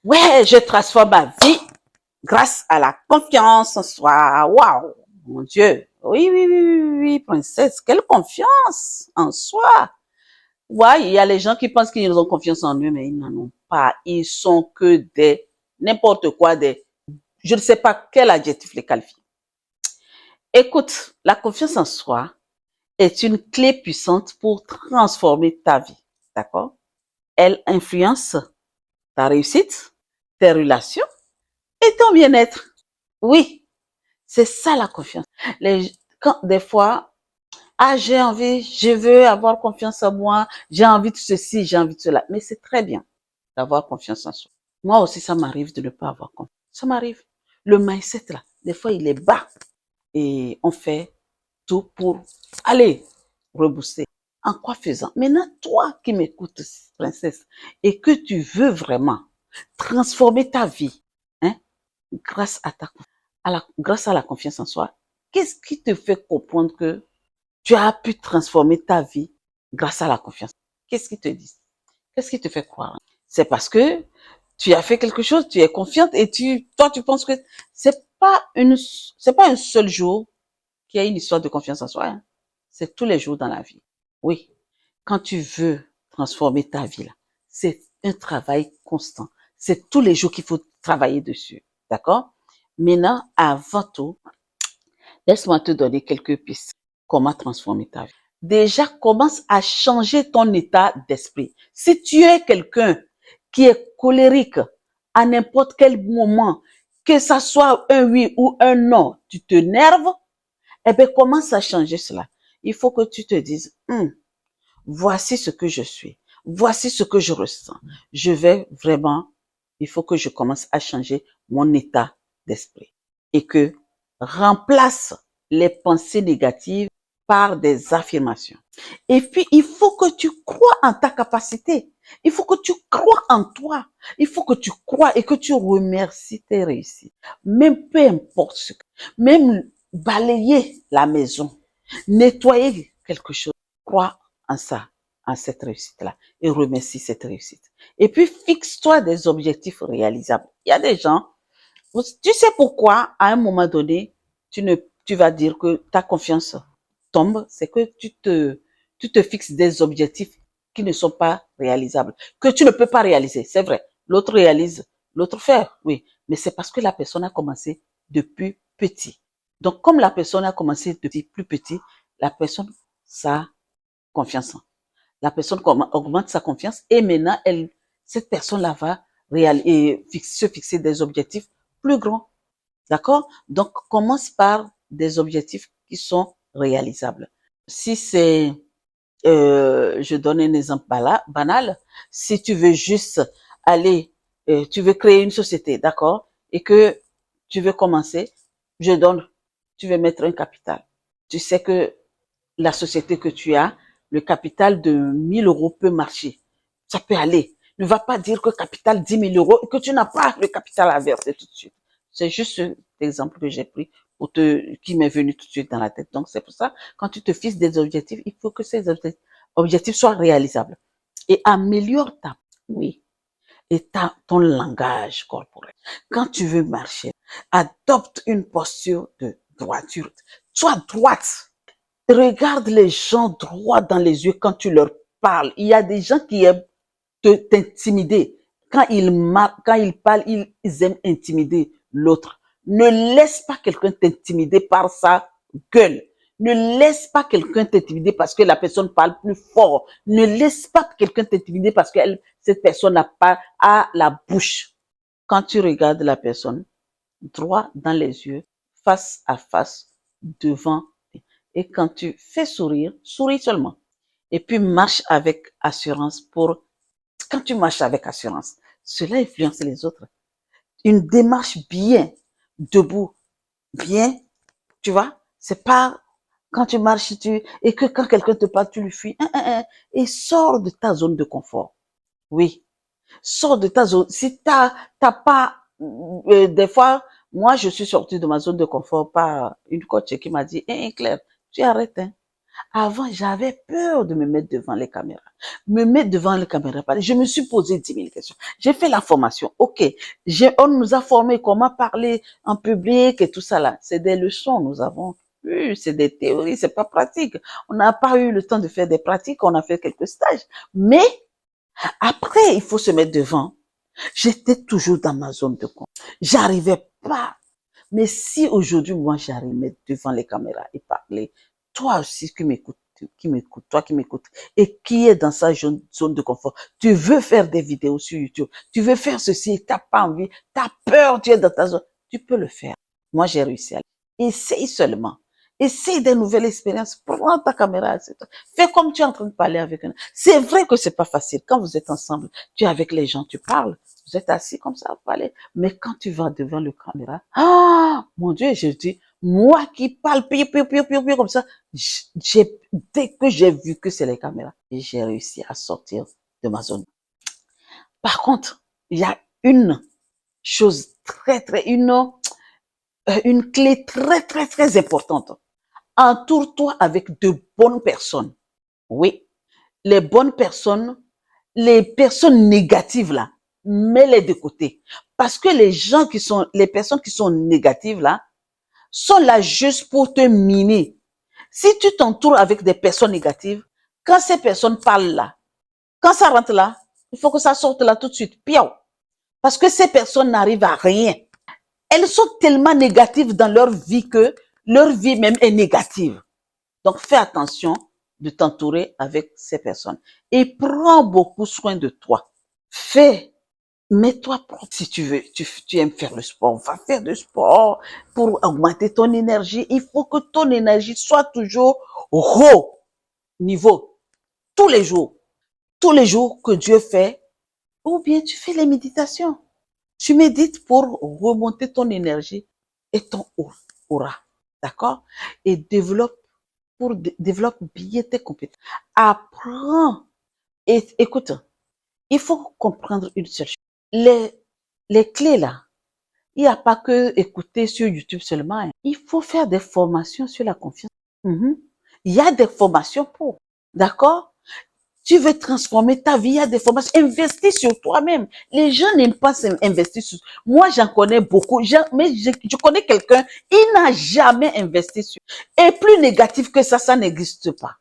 Ouais, je transforme ma vie grâce à la confiance en soi. Waouh, mon Dieu. Oui, oui, oui, oui, oui, princesse, quelle confiance en soi. Ouais, il y a les gens qui pensent qu'ils ont confiance en eux, mais ils n'en ont pas. Ils sont que des, n'importe quoi, des, je ne sais pas quel adjectif les qualifie. Écoute, la confiance en soi est une clé puissante pour transformer ta vie. D'accord? Elle influence ta réussite, tes relations et ton bien-être. Oui, c'est ça la confiance. Quand des fois, ah, j'ai envie, je veux avoir confiance en moi, j'ai envie de ceci, j'ai envie de cela. Mais c'est très bien d'avoir confiance en soi. Moi aussi, ça m'arrive de ne pas avoir confiance. Ça m'arrive. Le mindset, là, des fois, il est bas. Et on fait tout pour aller rebooster. En quoi faisant? Maintenant, toi qui m'écoutes, princesse, et que tu veux vraiment transformer ta vie, hein, grâce grâce à la confiance en soi, qu'est-ce qui te fait comprendre que tu as pu transformer ta vie grâce à la confiance? Qu'est-ce qui te dit? Qu'est-ce qui te fait croire? C'est parce que tu as fait quelque chose, tu es confiante et toi, tu penses que c'est pas un seul jour qu'il y a une histoire de confiance en soi, hein. C'est tous les jours dans la vie. Oui. Quand tu veux transformer ta vie, là, c'est un travail constant. C'est tous les jours qu'il faut travailler dessus. D'accord? Maintenant, avant tout, laisse-moi te donner quelques pistes. Comment transformer ta vie? Déjà, commence à changer ton état d'esprit. Si tu es quelqu'un qui est colérique à n'importe quel moment, que ça soit un oui ou un non, tu te nerves, eh bien, commence à changer cela. Il faut que tu te dises, voici ce que je suis. Voici ce que je ressens. Je vais vraiment, il faut que je commence à changer mon état d'esprit. Et que remplace les pensées négatives par des affirmations. Et puis, il faut que tu crois en ta capacité. Il faut que tu crois en toi. Il faut que tu crois et que tu remercies tes réussites. Même peu importe ce que, même balayer la maison, nettoyer quelque chose, crois en ça, en cette réussite-là et remercie cette réussite. Et puis, fixe-toi des objectifs réalisables. Il y a des gens, tu sais pourquoi, à un moment donné, tu vas dire que ta confiance tombe, c'est que tu te fixes des objectifs qui ne sont pas réalisables, que tu ne peux pas réaliser. C'est vrai. L'autre réalise, l'autre fait, oui. Mais c'est parce que la personne a commencé depuis petit. Donc, comme la personne a commencé depuis plus petit, la personne, ça a confiance en. La personne augmente sa confiance et maintenant, cette personne-là va se fixer des objectifs plus grands. D'accord? Donc, commence par des objectifs qui sont réalisables. Si c'est, je donne un exemple banal, si tu veux juste aller, tu veux créer une société, d'accord? Et que tu veux commencer, tu veux mettre un capital. Tu sais que la société que tu as, le capital de 1 000 € peut marcher. Ça peut aller. Ne va pas dire que capital 10 000 € et que tu n'as pas le capital à verser tout de suite. C'est juste cet exemple que j'ai pris qui m'est venu tout de suite dans la tête. Donc, c'est pour ça, quand tu te fixes des objectifs, il faut que ces objectifs soient réalisables. Et améliore oui, et ton langage corporel. Quand tu veux marcher, adopte une posture de droiture. Sois droite. Regarde les gens droit dans les yeux quand tu leur parles. Il y a des gens qui aiment t'intimider. Quand ils parlent, ils aiment intimider l'autre. Ne laisse pas quelqu'un t'intimider par sa gueule. Ne laisse pas quelqu'un t'intimider parce que la personne parle plus fort. Ne laisse pas quelqu'un t'intimider parce que cette personne n'a pas à la bouche. Quand tu regardes la personne droit dans les yeux, face à face, devant, et quand tu fais sourire, souris seulement. Et puis marche avec assurance quand tu marches avec assurance, cela influence les autres. Une démarche bien, debout, bien, tu vois, c'est pas quand tu marches et que quand quelqu'un te parle, tu lui fuis. Et sors de ta zone de confort. Oui, sors de ta zone. Si t'as pas, des fois, moi, je suis sortie de ma zone de confort par une coach qui m'a dit, Claire, tu arrêtes, hein. Avant, j'avais peur de me mettre devant les caméras. Me mettre devant les caméras, je me suis posé 10 000 questions. J'ai fait la formation. OK. On nous a formé comment parler en public et tout ça là. C'est des leçons, nous avons eu. C'est des théories, c'est pas pratique. On n'a pas eu le temps de faire des pratiques. On a fait quelques stages. Mais après, il faut se mettre devant. J'étais toujours dans ma zone de confort. J'arrivais pas. Mais si aujourd'hui, moi, j'arrive à mettre devant les caméras et parler, toi aussi toi qui m'écoutes, et qui est dans sa zone de confort, tu veux faire des vidéos sur YouTube, tu veux faire ceci, t'as pas envie, t'as peur, tu es dans ta zone, tu peux le faire. Moi, j'ai réussi à le faire. Essaye seulement. Essaye des nouvelles expériences. Prends ta caméra. Fais comme tu es en train de parler avec un. C'est vrai que c'est pas facile. Quand vous êtes ensemble, tu es avec les gens, tu parles. Vous êtes assis comme ça, vous parlez. Mais quand tu vas devant le caméra, ah, mon Dieu, je dis, moi qui parle, comme ça, dès que j'ai vu que c'est les caméras, j'ai réussi à sortir de ma zone. Par contre, il y a une chose une clé très importante. Entoure-toi avec de bonnes personnes. Oui, les bonnes personnes, les personnes négatives là, mets-les de côté. Parce que les personnes qui sont négatives là, sont là juste pour te miner. Si tu t'entoures avec des personnes négatives, quand ces personnes parlent là, quand ça rentre là, il faut que ça sorte là tout de suite. Piao. Parce que ces personnes n'arrivent à rien. Elles sont tellement négatives dans leur vie que leur vie même est négative. Donc, fais attention de t'entourer avec ces personnes. Et prends beaucoup soin de toi. Mets-toi propre si tu veux. Tu aimes faire le sport, va faire du sport pour augmenter ton énergie. Il faut que ton énergie soit toujours haut niveau. Tous les jours. Tous les jours que Dieu fait. Ou bien tu fais les méditations. Tu médites pour remonter ton énergie et ton aura. D'accord? Et développe bien tes compétences. Apprends. Et écoute, il faut comprendre une seule chose. Les clés là, il n'y a pas que écouter sur YouTube seulement. Hein. Il faut faire des formations sur la confiance. Il y a des formations pour. D'accord? Tu veux transformer ta vie, il y a des formations. Investis sur toi-même. Les gens n'aiment pas investir sur. Moi, j'en connais beaucoup. Mais je connais quelqu'un, il n'a jamais investi sur. Et plus négatif que ça n'existe pas.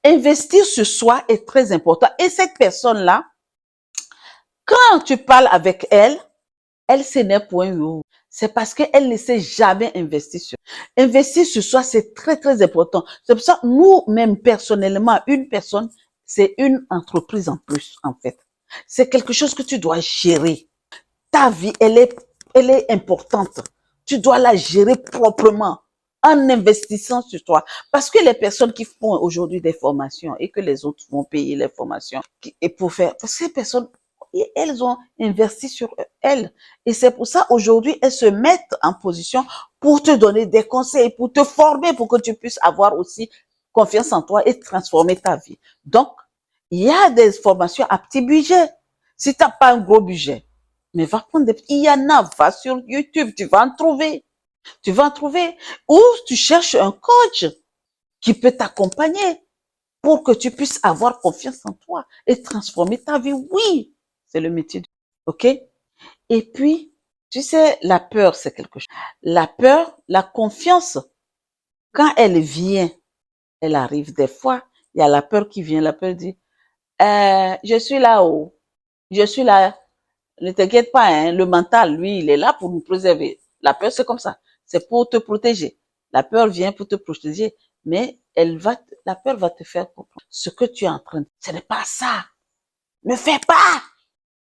Investir sur soi est très important. Et cette personne-là, quand tu parles avec elle, elle s'énerve pour un euro. C'est parce qu'elle ne s'est jamais investie sur. Investir sur soi, c'est très important. C'est pour ça que nous-mêmes, personnellement, une personne, c'est une entreprise en plus, en fait. C'est quelque chose que tu dois gérer. Ta vie, elle est importante. Tu dois la gérer proprement en investissant sur toi. Parce que les personnes qui font aujourd'hui des formations et que les autres vont payer les formations et pour faire, parce que ces personnes, elles ont investi sur elles. Et c'est pour ça, aujourd'hui, elles se mettent en position pour te donner des conseils, pour te former, pour que tu puisses avoir aussi confiance en toi et transformer ta vie. Donc, il y a des formations à petit budget. Si tu n'as pas un gros budget, mais va prendre il y en a, va sur YouTube, tu vas en trouver. Tu vas en trouver. Ou tu cherches un coach qui peut t'accompagner pour que tu puisses avoir confiance en toi et transformer ta vie. Oui, c'est le métier. OK? Et puis, tu sais, la peur, c'est quelque chose. La peur, la confiance, quand elle vient, elle arrive des fois, il y a la peur qui vient, la peur dit, je suis là-haut, je suis là, ne t'inquiète pas, hein, le mental, lui, il est là pour nous préserver. La peur, c'est comme ça, c'est pour te protéger. La peur vient pour te protéger, mais la peur va te faire comprendre ce que tu es en train de, ce n'est pas ça. Ne fais pas.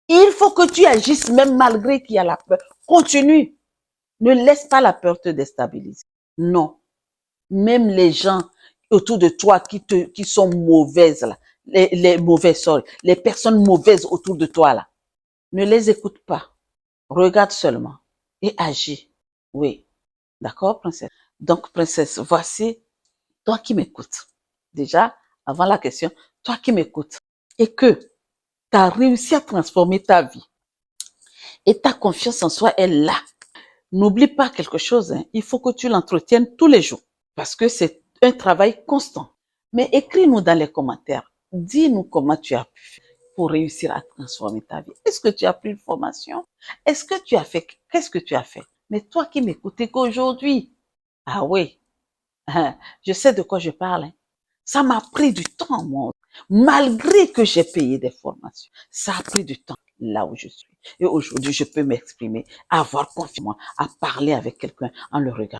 Il faut que tu agisses même malgré qu'il y a la peur. Continue. Ne laisse pas la peur te déstabiliser. Non. Même les gens autour de toi qui sont mauvaises, là, les mauvaises, les personnes mauvaises autour de toi, là, ne les écoute pas. Regarde seulement et agis. Oui. D'accord, princesse? Donc, princesse, voici, toi qui m'écoutes. Déjà, avant la question, toi qui m'écoutes et que tu as réussi à transformer ta vie et ta confiance en soi est là. N'oublie pas quelque chose, hein, il faut que tu l'entretiennes tous les jours parce que c'est un travail constant. Mais écris-nous dans les commentaires. Dis-nous comment tu as pu faire pour réussir à transformer ta vie. Est-ce que tu as pris une formation? Est-ce que tu as fait, qu'est-ce que tu as fait? Mais toi qui m'écoutes qu'aujourd'hui, ah oui, je sais de quoi je parle. Hein. Ça m'a pris du temps, moi. Malgré que j'ai payé des formations, ça a pris du temps là où je suis. Et aujourd'hui, je peux m'exprimer, avoir confiance en moi, à parler avec quelqu'un en le regardant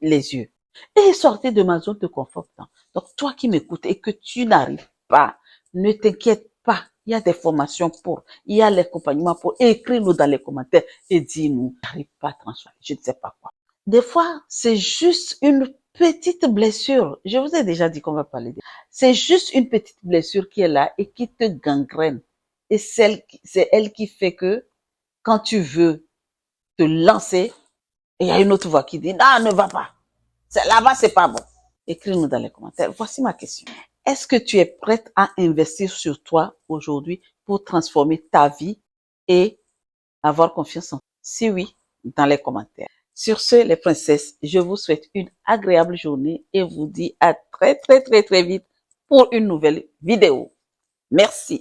les yeux. Et sortir de ma zone de confort. Donc, toi qui m'écoutes et que tu n'arrives pas, ne t'inquiète pas. Il y a des formations pour, il y a l'accompagnement pour. Écris-nous dans les commentaires et dis-nous, j'arrive pas à transformer, je ne sais pas quoi. Des fois, c'est juste une petite blessure. Je vous ai déjà dit qu'on va parler de. C'est juste une petite blessure qui est là et qui te gangrène. Et c'est elle qui fait que quand tu veux te lancer, il y a une autre voix qui dit, non, ne va pas. Là-bas, c'est pas bon. Écris-nous dans les commentaires. Voici ma question. Est-ce que tu es prête à investir sur toi aujourd'hui pour transformer ta vie et avoir confiance en toi? Si oui, dans les commentaires. Sur ce, les princesses, je vous souhaite une agréable journée et vous dis à très vite pour une nouvelle vidéo. Merci.